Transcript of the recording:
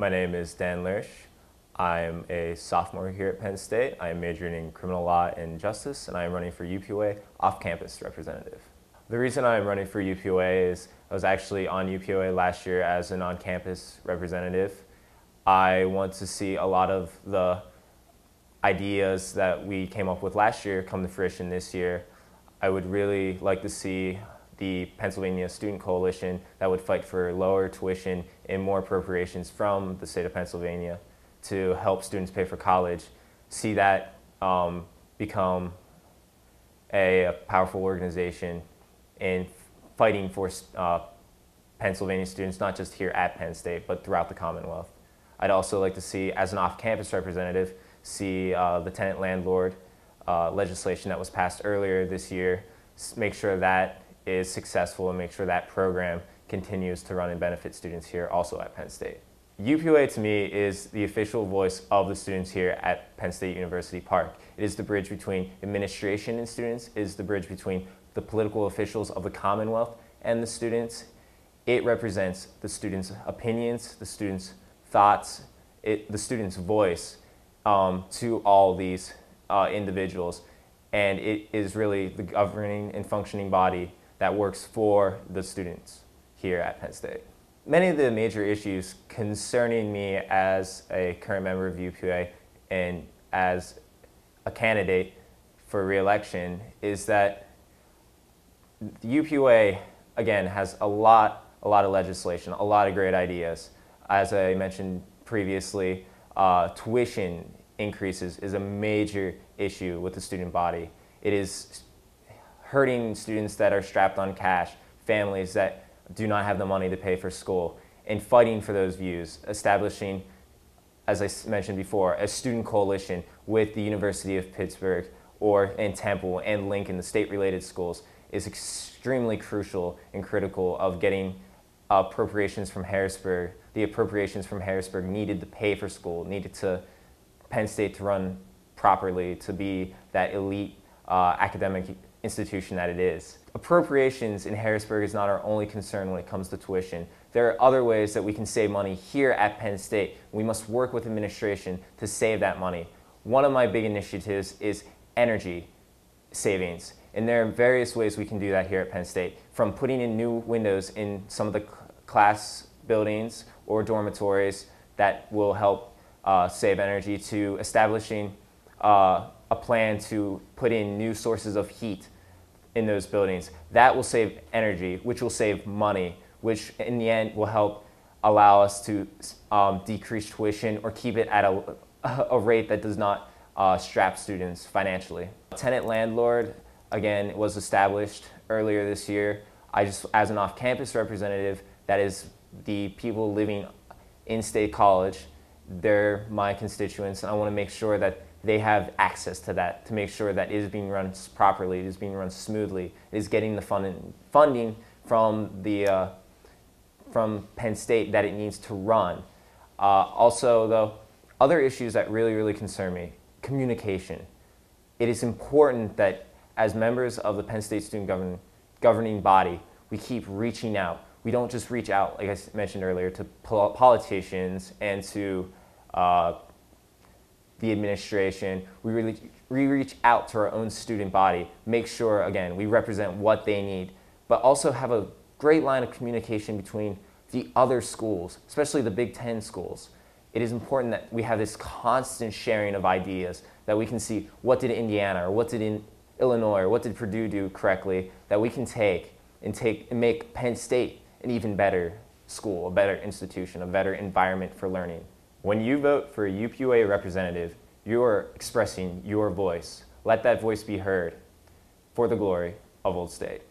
My name is Dan Lersch. I'm a sophomore here at Penn State. I am majoring in criminal law and justice, and I am running for UPUA off-campus representative. The reason I'm running for UPUA is I was actually on UPUA last year as an on-campus representative. I want to see a lot of the ideas that we came up with last year come to fruition this year. I would really like to see the Pennsylvania Student Coalition that would fight for lower tuition and more appropriations from the state of Pennsylvania to help students pay for college, see that become a powerful organization in fighting for Pennsylvania students, not just here at Penn State, but throughout the Commonwealth. I'd also like to see, as an off-campus representative, see the tenant-landlord legislation that was passed earlier this year, make sure that is successful and make sure that program continues to run and benefit students here also at Penn State. UPUA to me is the official voice of the students here at Penn State University Park. It is the bridge between administration and students, it is the bridge between the political officials of the Commonwealth and the students. It represents the students' opinions, the students' thoughts, the students' voice to all these individuals. And it is really the governing and functioning body that works for the students here at Penn State. Many of the major issues concerning me as a current member of UPUA and as a candidate for re-election is that the UPUA, again, has a lot of legislation, a lot of great ideas. As I mentioned previously, tuition increases is a major issue with the student body. It is hurting students that are strapped on cash, families that do not have the money to pay for school, and fighting for those views, establishing, as I mentioned before, a student coalition with the University of Pittsburgh and Temple and Lincoln, the state-related schools, is extremely crucial and critical of getting appropriations from Harrisburg. The appropriations from Harrisburg needed to pay for school, needed to Penn State to run properly, to be that elite academic institution that it is. Appropriations in Harrisburg is not our only concern when it comes to tuition. There are other ways that we can save money here at Penn State. We must work with administration to save that money. One of my big initiatives is energy savings. And there are various ways we can do that here at Penn State, from putting in new windows in some of the class buildings or dormitories that will help save energy, to establishing a plan to put in new sources of heat in those buildings. That will save energy, which will save money, which in the end will help allow us to decrease tuition or keep it at a rate that does not strap students financially. Tenant-landlord, again, was established earlier this year. As an off-campus representative, that is the people living in State College, they're my constituents, and I want to make sure that they have access to that, to make sure that it is being run properly, it is being run smoothly, it is getting the funding from Penn State that it needs to run. Also, though, other issues that really concern me: communication. It is important that as members of the Penn State student governing body, we keep reaching out. We don't just reach out, like I mentioned earlier, to politicians and to the administration. We reach out to our own student body, make sure, again, we represent what they need, but also have a great line of communication between the other schools, especially the Big Ten schools. It is important that we have this constant sharing of ideas, that we can see what did Indiana or what did Illinois or what did Purdue do correctly, that we can take and make Penn State an even better school, a better institution, a better environment for learning. When you vote for a UPUA representative, you are expressing your voice. Let that voice be heard for the glory of Old State.